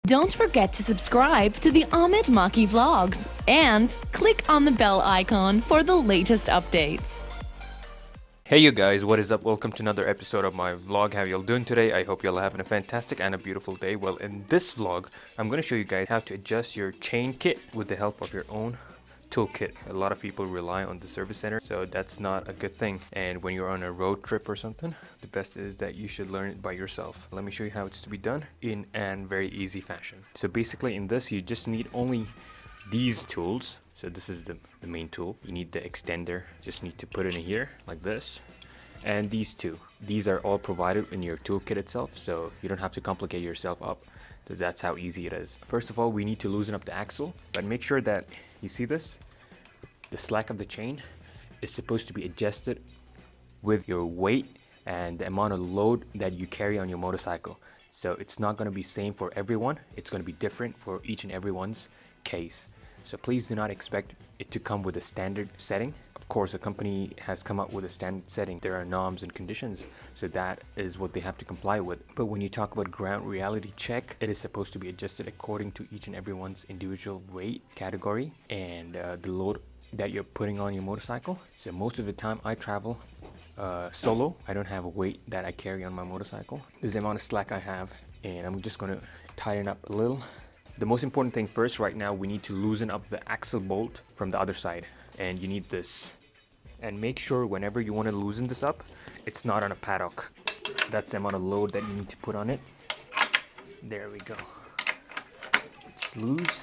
Don't forget to subscribe to the Ahmed Maki Vlogs and click on the bell icon for the latest updates. Hey you guys, what is up? Welcome to another episode of my vlog. How y'all doing today? I hope y'all having a fantastic and a beautiful day. Well, in this vlog, I'm going to show you guys how to adjust your chain kit with the help of your own toolkit. A lot of people rely on the service center, so that's not a good thing. And when you're on a road trip or something, the best is that you should learn it by yourself. Let me show you how it's to be done in a very easy fashion. So basically in this, you just need only these tools. So this is the main tool. You need the extender. Just need to put it in here like this. And these two. These are all provided in your toolkit itself, so you don't have to complicate yourself up. So that's how easy it is. First of all, we need to loosen up the axle, but make sure that you see this. The slack of the chain is supposed to be adjusted with your weight and the amount of load that you carry on your motorcycle. So it's not going to be same for everyone. It's going to be different for each and everyone's case. So please do not expect it to come with a standard setting. Of course, the company has come up with a standard setting. There are norms and conditions, so that is what they have to comply with. But when you talk about ground reality check, it is supposed to be adjusted according to each and everyone's individual weight category and the load that you're putting on your motorcycle. So most of the time I travel solo. I don't have a weight that I carry on my motorcycle. This is the amount of slack I have, and I'm just going to tighten up a little. The most important thing first right now, we need to loosen up the axle bolt from the other side, and you need this. And make sure whenever you want to loosen this up, it's not on a paddock. That's the amount of load that you need to put on it. There we go. It's loose.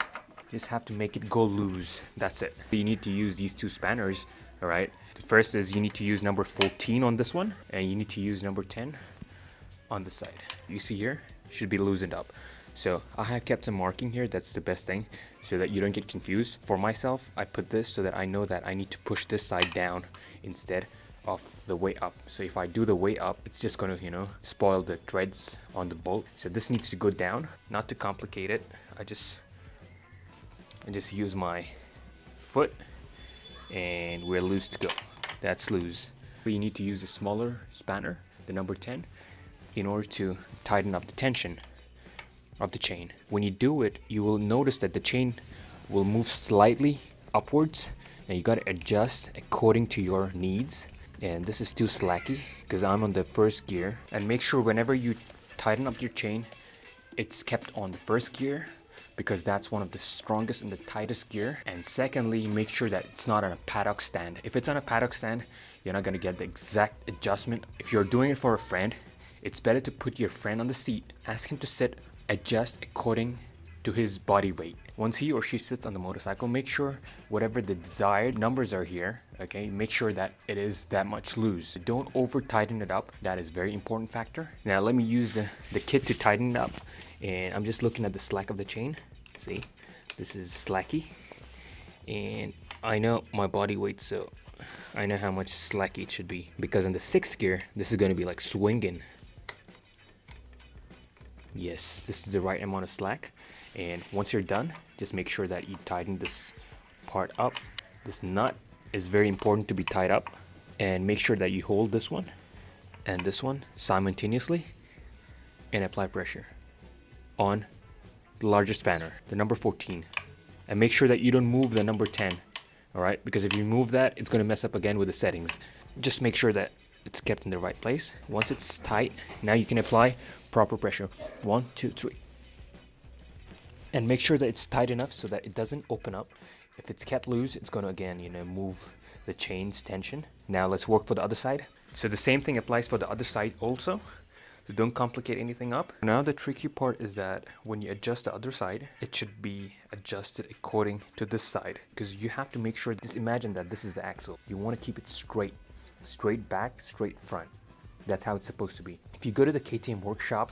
Just have to make it go loose. That's it. You need to use these two spanners. All right. The first is you need to use number 14 on this one, and you need to use number 10 on the side. You see here, should be loosened up. So I have kept some marking here. That's the best thing, so that you don't get confused. For myself, I put this so that I know that I need to push this side down instead of the way up. So if I do the way up, it's just going to, spoil the threads on the bolt. So this needs to go down. Not to complicate it, I just use my foot and we're loose to go. That's loose. But you need to use a smaller spanner, the number 10, in order to tighten up the tension of the chain. When you do it, you will notice that the chain will move slightly upwards, and you got to adjust according to your needs. And this is too slacky because I'm on the first gear. And make sure whenever you tighten up your chain, it's kept on the first gear, because that's one of the strongest and the tightest gear. And secondly, make sure that it's not on a paddock stand. If it's on a paddock stand, you're not going to get the exact adjustment. If you're doing it for a friend, it's better to put your friend on the seat, ask him to sit, adjust according to his body weight. Once he or she sits on the motorcycle, make sure whatever the desired numbers are here, okay, make sure that it is that much loose. Don't over tighten it up. That is a very important factor. Now let me use the kit to tighten it up, and I'm just looking at the slack of the chain. See, this is slacky, and I know my body weight, so I know how much slacky it should be, because in the 6th gear this is going to be like swinging. Yes, this is the right amount of slack. And once you're done, just make sure that you tighten this part up. This nut is very important to be tied up, and make sure that you hold this one and this one simultaneously and apply pressure on the larger spanner, the number 14, and make sure that you don't move the number 10. All right, because if you move that, it's going to mess up again with the settings. Just make sure that it's kept in the right place. Once it's tight, now you can apply proper pressure. 1, 2, 3, and make sure that it's tight enough so that it doesn't open up. If it's kept loose, it's going to again move the chain's tension. Now let's work for the other side. So the same thing applies for the other side also, so don't complicate anything up. Now the tricky part is that when you adjust the other side, it should be adjusted according to this side, because you have to make sure, just imagine that this is the axle. You want to keep it straight back, straight front. That's how it's supposed to be. If you go to the KTM workshop,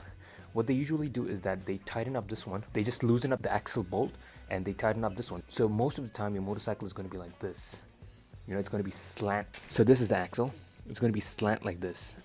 what they usually do is that they tighten up this one. They just loosen up the axle bolt and they tighten up this one. So most of the time your motorcycle is going to be like this. It's going to be slant. So this is the axle. It's going to be slant like this,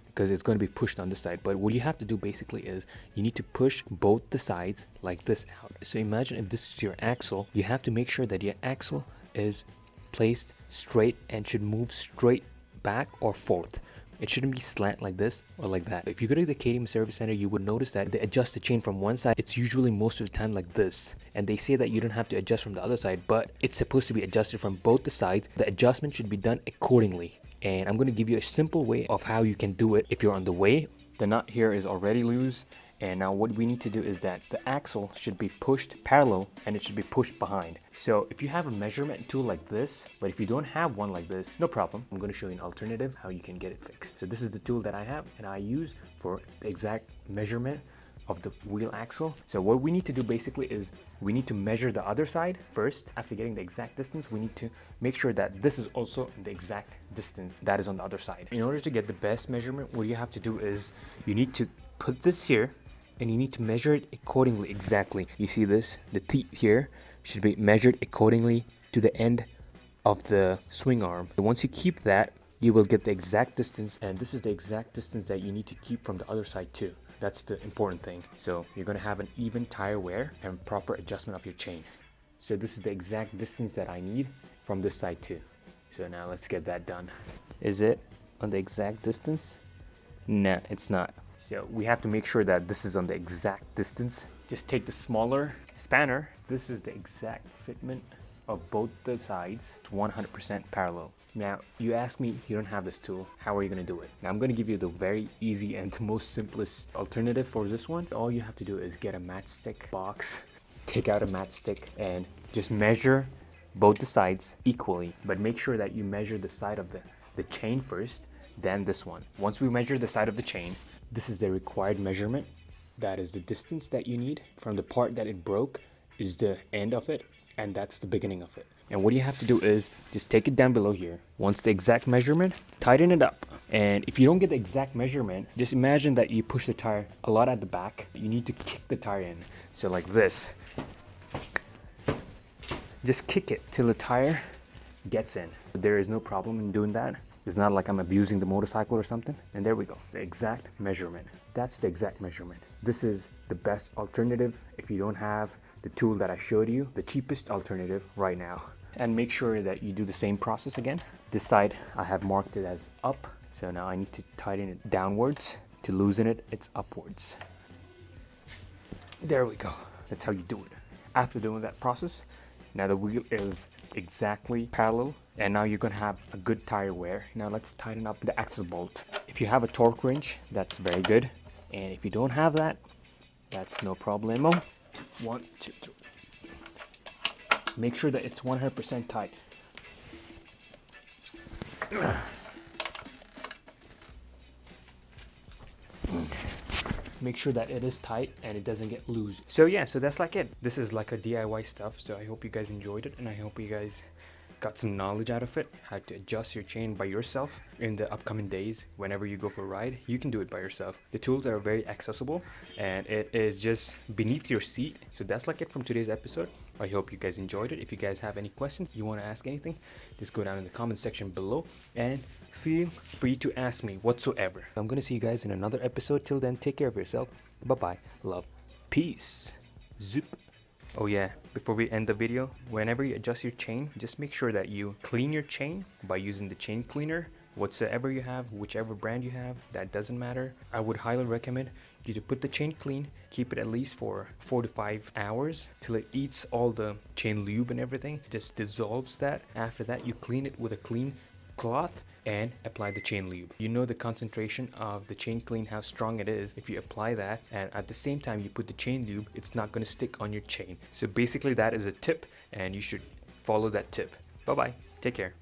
because it's going to be pushed on this side. But what you have to do basically is you need to push both the sides like this out. So imagine if this is your axle, you have to make sure that your axle is placed straight and should move straight back or forth. it shouldn't be slant like this or like that. If you go to the KTM service center, you would notice that they adjust the chain from one side. It's usually most of the time like this, and they say that you don't have to adjust from the other side, but it's supposed to be adjusted from both the sides. The adjustment should be done accordingly, and I'm going to give you a simple way of how you can do it if you're on the way. The nut here is already loose, and now what we need to do is that the axle should be pushed parallel and it should be pushed behind. So if you have a measurement tool like this, but if you don't have one like this, no problem. I'm going to show you an alternative how you can get it fixed. So this is the tool that I have and I use for the exact measurement of the wheel axle. So what we need to do basically is we need to measure the other side first. After getting the exact distance, we need to make sure that this is also the exact distance that is on the other side. In order to get the best measurement, what you have to do is you need to put this here and you need to measure it accordingly exactly. You see this? The teeth here should be measured accordingly to the end of the swing arm. And once you keep that, you will get the exact distance, and this is the exact distance that you need to keep from the other side too. That's the important thing. So you're going to have an even tire wear and proper adjustment of your chain. So this is the exact distance that I need from this side too. So now let's get that done. Is it on the exact distance? Nah, it's not. So we have to make sure that this is on the exact distance. Just take the smaller spanner. This is the exact fitment of both the sides. It's 100% parallel. Now, you ask me, you don't have this tool, how are you going to do it? Now, I'm going to give you the very easy and the most simplest alternative for this one. All you have to do is get a matchstick box, take out a matchstick, and just measure both the sides equally. But make sure that you measure the side of the chain first, then this one. Once we measure the side of the chain, this is the required measurement. That is the distance that you need from the part that it broke is the end of it, and that's the beginning of it. And what you have to do is just take it down below here. Once the exact measurement, tighten it up. And if you don't get the exact measurement, just imagine that you push the tire a lot at the back. You need to kick the tire in. So like this. Just kick it till the tire gets in. There is no problem in doing that. It's not like I'm abusing the motorcycle or something. And there we go, the exact measurement. That's the exact measurement. This is the best alternative if you don't have the tool that I showed you, the cheapest alternative right now. And make sure that you do the same process again. This side, I have marked it as up. So now I need to tighten it downwards. To loosen it, it's upwards. There we go. That's how you do it. After doing that process, now the wheel is exactly parallel, and now you're gonna have a good tire wear. Now let's tighten up the axle bolt. If you have a torque wrench, that's very good, and if you don't have that, that's no problemo. 1, 2, 3. Make sure that it's 100% tight. Make sure that it is tight and it doesn't get loose. So yeah, so that's like it. This is like a DIY stuff. So I hope you guys enjoyed it, and I hope you guys got some knowledge out of it, how to adjust your chain by yourself. In the upcoming days, whenever you go for a ride, you can do it by yourself. The tools are very accessible and it is just beneath your seat. So that's like it from today's episode. I hope you guys enjoyed it. If you guys have any questions, you want to ask anything, just go down in the comment section below and feel free to ask me whatsoever. I'm gonna see you guys in another episode. Till then, take care of yourself. Bye bye, love, peace, zip. Oh yeah, before we end the video, whenever you adjust your chain, just make sure that you clean your chain by using the chain cleaner. Whatsoever you have, whichever brand you have, that doesn't matter. I would highly recommend you to put the chain clean, keep it at least for 4 to 5 hours till it eats all the chain lube and everything, just dissolves that. After that, you clean it with a clean cloth and apply the chain lube. You know the concentration of the chain clean, how strong it is. If you apply that and at the same time you put the chain lube, it's not going to stick on your chain. So basically that is a tip and you should follow that tip. Bye bye, take care.